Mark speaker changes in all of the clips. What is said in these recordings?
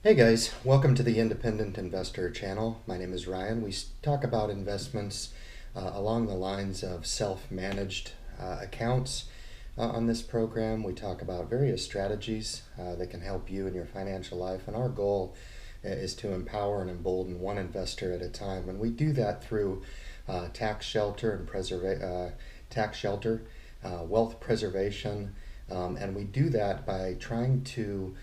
Speaker 1: Hey guys, welcome to the Independent Investor channel. My name is Ryan. We talk about investments along the lines of self-managed accounts. On this program, we talk about various strategies that can help you in your financial life, and our goal is to empower and embolden one investor at a time. And we do that through tax shelter and wealth preservation, and we do that by trying to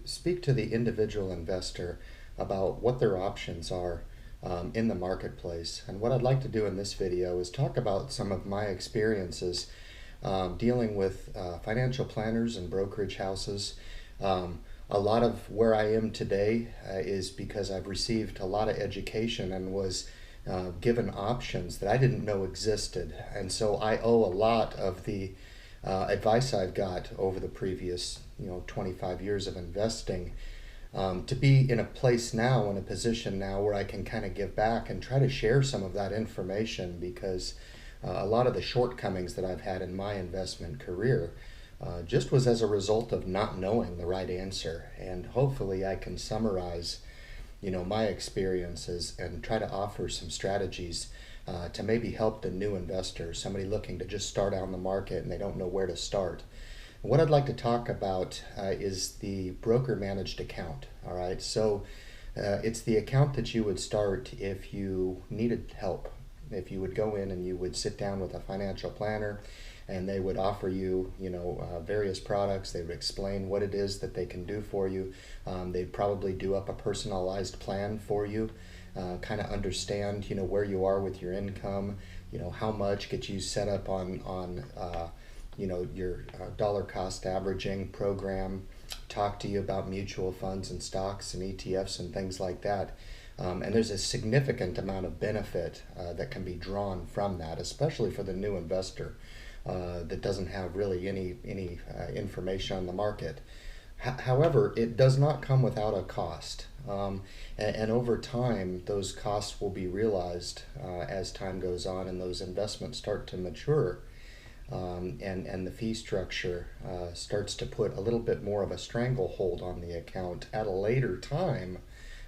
Speaker 1: speak to the individual investor about what their options are in the marketplace. And what I'd like to do in this video is talk about some of my experiences dealing with financial planners and brokerage houses. A lot of where I am today is because I've received a lot of education and was given options that I didn't know existed. And so I owe a lot of the advice I've got over the previous 25 years of investing to be in a place now, in a position now where I can kind of give back and try to share some of that information, because a lot of the shortcomings that I've had in my investment career just was as a result of not knowing the right answer. And hopefully I can summarize my experiences and try to offer some strategies to maybe help the new investor, somebody looking to just start out in the market and they don't know where to start. What I'd like to talk about is the broker managed account. All right, so it's the account that you would start if you needed help. If you would go in and you would sit down with a financial planner, and they would offer you, various products. They would explain what it is that they can do for you. They'd probably do up a personalized plan for you, kind of understand, where you are with your income, how much, get you set up on your dollar cost averaging program, talk to you about mutual funds and stocks and ETFs and things like that. And there's a significant amount of benefit that can be drawn from that, especially for the new investor that doesn't have really any information on the market. However, it does not come without a cost, and over time those costs will be realized as time goes on and those investments start to mature, and the fee structure starts to put a little bit more of a stranglehold on the account at a later time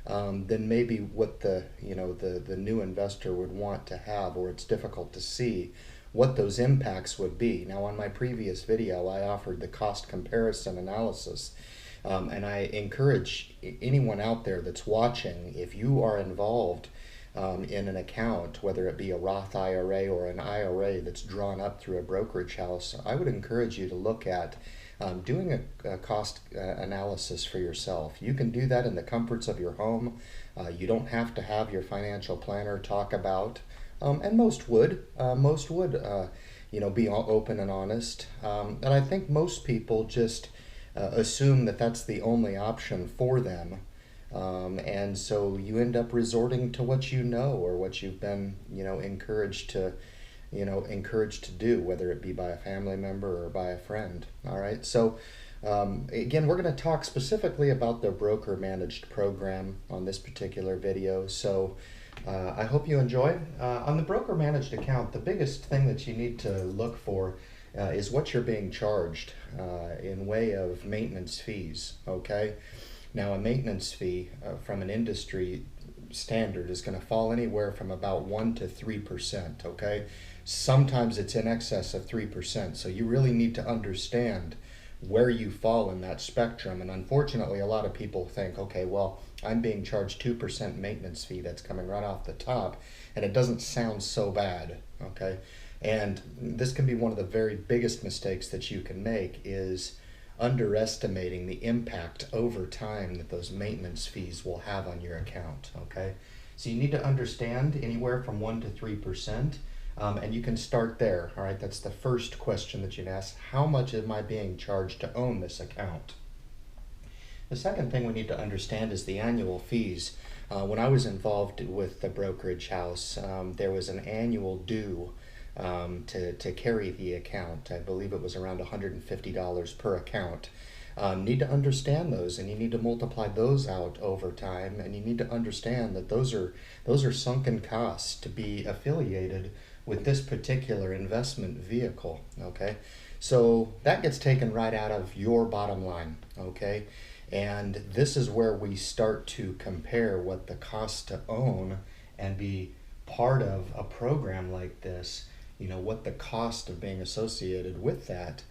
Speaker 1: than maybe what the new investor would want to have, or it's difficult to see what those impacts would be. Now, on my previous video, I offered the cost comparison analysis, and I encourage anyone out there that's watching, if you are involved in an account, whether it be a Roth IRA or an IRA that's drawn up through a brokerage house, I would encourage you to look at doing a cost analysis for yourself. You can do that in the comforts of your home. You don't have to have your financial planner talk about, and most would, be open and honest. And I think most people just assume that that's the only option for them. And so you end up resorting to what you know, or what you've been, encouraged to do, whether it be by a family member or by a friend. All right. So again, we're going to talk specifically about the broker managed program on this particular video. So I hope you enjoy. On the broker managed account, the biggest thing that you need to look for is what you're being charged in way of maintenance fees. Okay. Now, a maintenance fee from an industry standard is going to fall anywhere from about 1 to 3%. Okay. Sometimes it's in excess of 3%. So you really need to understand where you fall in that spectrum. And unfortunately, a lot of people think, okay, well, I'm being charged 2% maintenance fee that's coming right off the top, and it doesn't sound so bad. Okay. And this can be one of the very biggest mistakes that you can make, is underestimating the impact over time that those maintenance fees will have on your account. Okay. So you need to understand anywhere from 1 to 3%. And you can start there. All right, that's the first question that you'd ask. How much am I being charged to own this account? The second thing we need to understand is the annual fees. When I was involved with the brokerage house, there was an annual due to carry the account. I believe it was around $150 per account. Need to understand those, and you need to multiply those out over time, and you need to understand that those are sunken costs to be affiliated with this particular investment vehicle. Okay, So that gets taken right out of your bottom line, okay? And this is where we start to compare what the cost to own and be part of a program like this, what the cost of being associated with that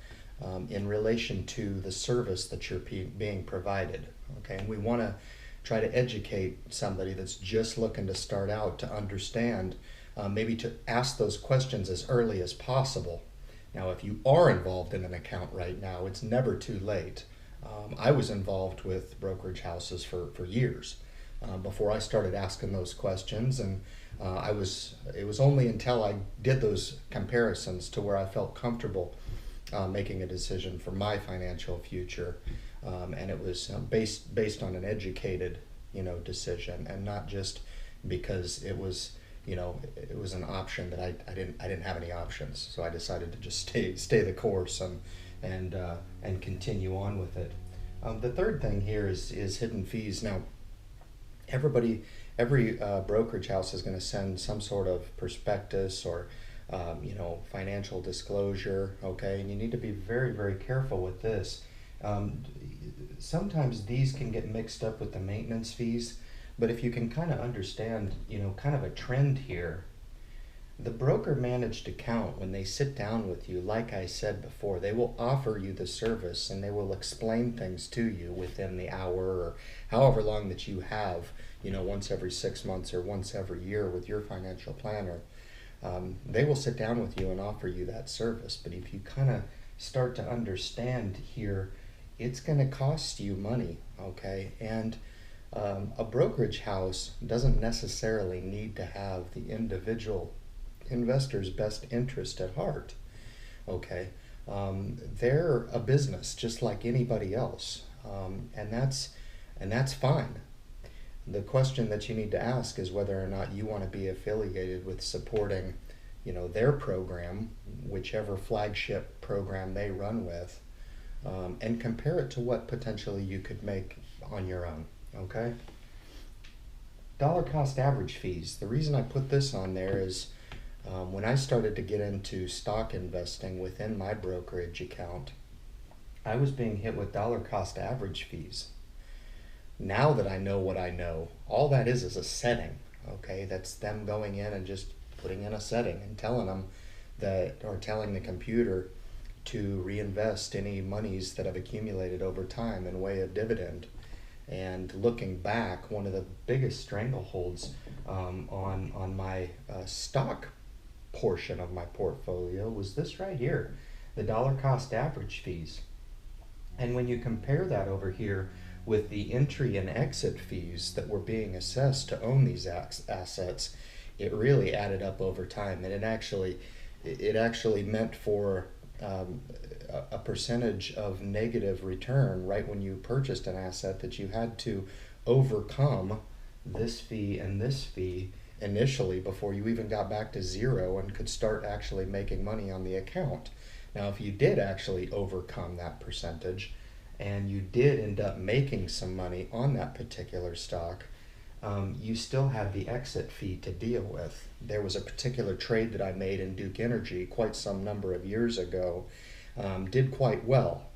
Speaker 1: in relation to the service that you're being provided, okay? And we want to try to educate somebody that's just looking to start out to understand, maybe to ask those questions as early as possible. Now, if you are involved in an account right now, it's never too late. I was involved with brokerage houses for years before I started asking those questions, and it was only until I did those comparisons to where I felt comfortable making a decision for my financial future, and it was based on an educated decision, and not just because it was an option that I didn't have any options, so I decided to just stay the course and continue on with it. The third thing here is hidden fees. Now, every brokerage house is going to send some sort of prospectus or financial disclosure, okay? And you need to be very, very careful with this. Sometimes these can get mixed up with the maintenance fees, but if you can kind of understand, kind of a trend here, the broker managed account, when they sit down with you, like I said before, they will offer you the service and they will explain things to you within the hour or however long that you have, once every 6 months or once every year with your financial planner. They will sit down with you and offer you that service. But if you kind of start to understand here, it's going to cost you money, okay? And a brokerage house doesn't necessarily need to have the individual investor's best interest at heart, okay? They're a business just like anybody else, and that's fine. The question that you need to ask is whether or not you want to be affiliated with supporting, their program, whichever flagship program they run with, and compare it to what potentially you could make on your own, okay? Dollar cost average fees. The reason I put this on there is when I started to get into stock investing within my brokerage account, I was being hit with dollar cost average fees. Now that I know what I know, all that is a setting, okay? That's them going in and just putting in a setting and telling them or telling the computer to reinvest any monies that have accumulated over time in way of dividend. And looking back, one of the biggest strangleholds on my stock portion of my portfolio was this right here, the dollar cost average fees. And when you compare that over here with the entry and exit fees that were being assessed to own these assets, it really added up over time, and it actually meant for a percentage of negative return right when you purchased an asset that you had to overcome this fee and this fee initially before you even got back to zero and could start actually making money on the account. Now, if you did actually overcome that percentage and you did end up making some money on that particular stock, you still have the exit fee to deal with. There was a particular trade that I made in Duke Energy quite some number of years ago, did quite well,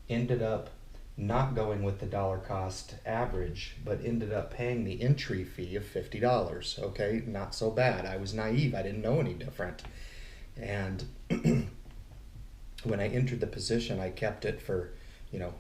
Speaker 1: ended up not going with the dollar cost average, but ended up paying the entry fee of $50, okay? Not so bad. I was naive. I didn't know any different. And when I entered the position, I kept it for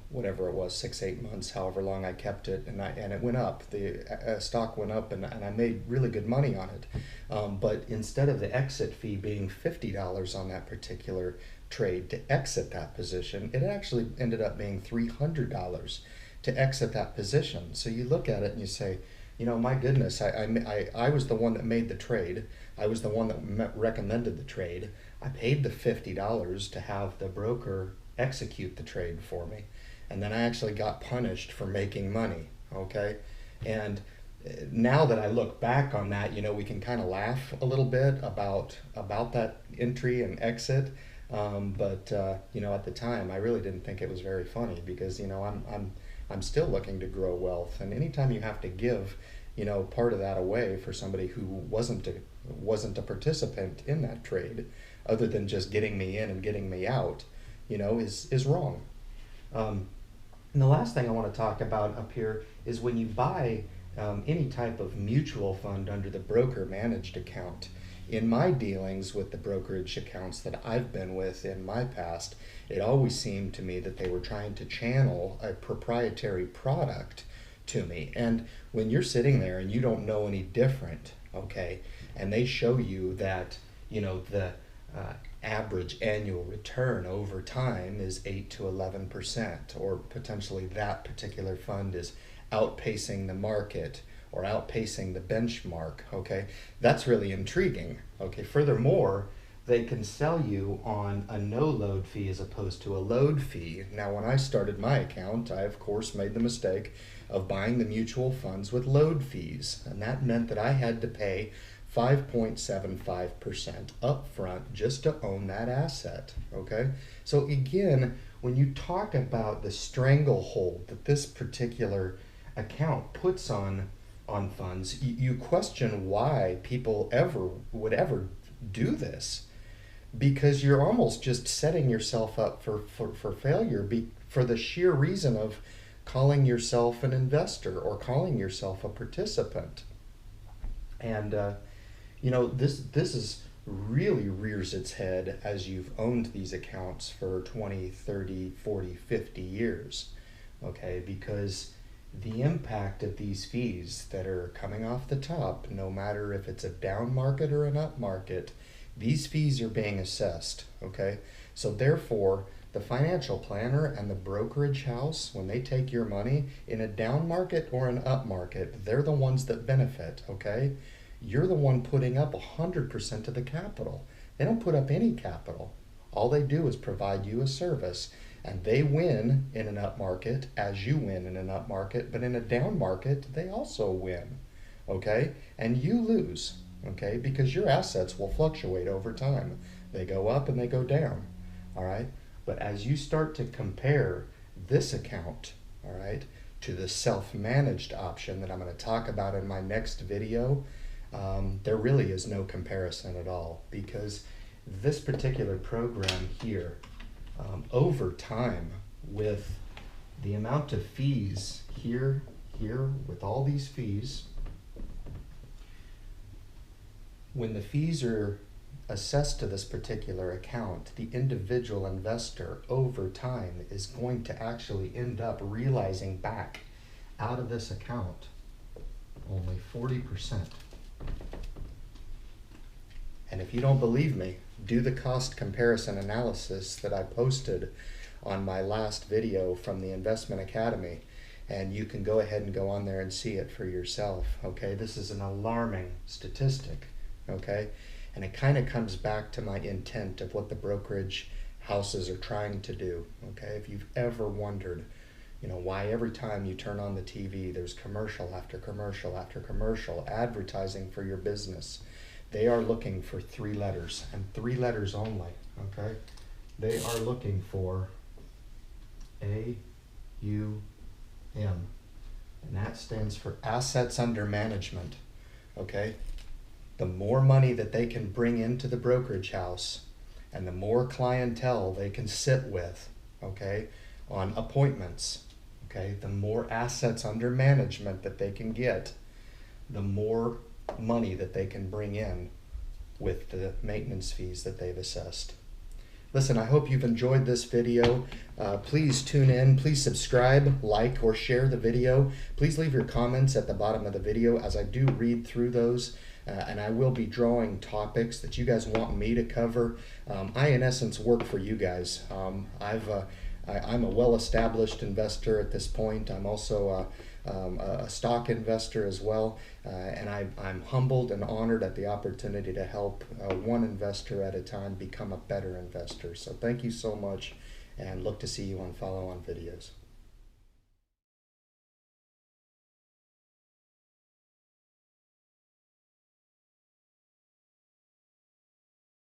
Speaker 1: whatever it was, 6-8 months, however long I kept it, and it went up. The stock went up, and I made really good money on it. But instead of the exit fee being $50 on that particular trade to exit that position, it actually ended up being $300 to exit that position. So you look at it and you say, my goodness, I was the one that made the trade. I was the one that recommended the trade. I paid the $50 to have the broker execute the trade for me, and then I actually got punished for making money, okay? And now that I look back on that, we can kind of laugh a little bit about that entry and exit, but at the time I really didn't think it was very funny, because I'm still looking to grow wealth, and anytime you have to give part of that away for somebody who wasn't a participant in that trade, other than just getting me in and getting me out, is wrong. And the last thing I want to talk about up here is when you buy any type of mutual fund under the broker managed account. In my dealings with the brokerage accounts that I've been with in my past, it always seemed to me that they were trying to channel a proprietary product to me. And when you're sitting there and you don't know any different, okay, and they show you that, the average annual return over time is 8 to 11%, or potentially that particular fund is outpacing the market or outpacing the benchmark, okay, that's really intriguing. Okay, furthermore, they can sell you on a no load fee as opposed to a load fee. Now, when I started my account, I of course made the mistake of buying the mutual funds with load fees, and that meant that I had to pay 5.75% upfront just to own that asset. Okay, so again, when you talk about the stranglehold that this particular account puts on funds, you question why people would ever do this, because you're almost just setting yourself up for failure for the sheer reason of calling yourself an investor or calling yourself a participant. And this is really rears its head as you've owned these accounts for 20, 30, 40, 50 years, okay, because the impact of these fees that are coming off the top, no matter if it's a down market or an up market, these fees are being assessed, okay? So therefore, the financial planner and the brokerage house, when they take your money in a down market or an up market, they're the ones that benefit, okay? You're the one putting up 100% of the capital. They don't put up any capital. All they do is provide you a service, and they win in an up market as you win in an up market, but in a down market, they also win, okay? And you lose, okay? Because your assets will fluctuate over time. They go up and they go down, all right? But as you start to compare this account, all right, to the self-managed option that I'm going to talk about in my next video, there really is no comparison at all, because this particular program here, over time, with the amount of fees here, with all these fees, when the fees are assessed to this particular account, the individual investor over time is going to actually end up realizing back out of this account only 40%. And if you don't believe me, do the cost comparison analysis that I posted on my last video from the Investment Academy, and you can go ahead and go on there and see it for yourself, okay? This is an alarming statistic, okay? And it kind of comes back to my intent of what the brokerage houses are trying to do, okay? If you've ever wondered, why every time you turn on the TV, there's commercial after commercial after commercial advertising for your business. They are looking for 3 letters, and 3 letters only, okay? They are looking for AUM, and that stands for assets under management, okay? The more money that they can bring into the brokerage house and the more clientele they can sit with, okay, on appointments, okay, the more assets under management that they can get, the more money that they can bring in with the maintenance fees that they've assessed. Listen, I hope you've enjoyed this video. Please tune in, please subscribe, like, or share the video. Please leave your comments at the bottom of the video, as I do read through those, and I will be drawing topics that you guys want me to cover. I, in essence, work for you guys. I'm a well-established investor at this point. I'm also a stock investor as well, and I'm humbled and honored at the opportunity to help one investor at a time become a better investor. So thank you so much, and look to see you on follow-on videos.